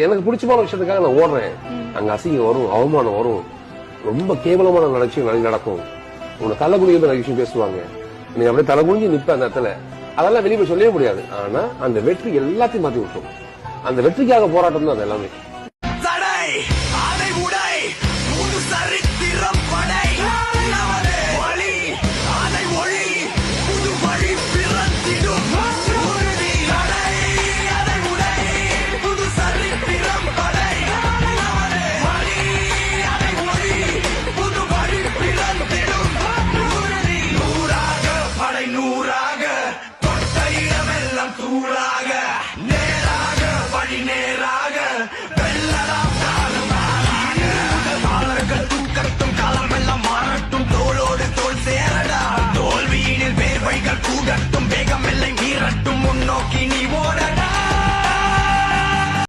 எனக்கு பிடிச்சமான விஷயத்துக்காக நான் ஓடுறேன். அங்க அசிங்கம் வரும், அவமானம் வரும், ரொம்ப கேவலமான நடக்கும். உன்னை தலை குனிந்து விஷயம் பேசுவாங்க, நீ அப்படியே தலை குனிஞ்சு நிப்ப அந்த இடத்துல. அதெல்லாம் வெளியே போய் சொல்லவே முடியாது. ஆனா அந்த வெற்றி எல்லாத்தையும் மாத்தி விட்டுரும். அந்த வெற்றிக்காக போராட்டம் தான் அது எல்லாமே. தூளாக நேராக வழி நேராக தூக்கட்டும் காலமெல்லாம் மாறட்டும் தோளோடு தோல் சேரடா தோல்வியினில் வேர்வைகள் கூடட்டும் வேகம் எல்லை மீறட்டும் முன்னோக்கி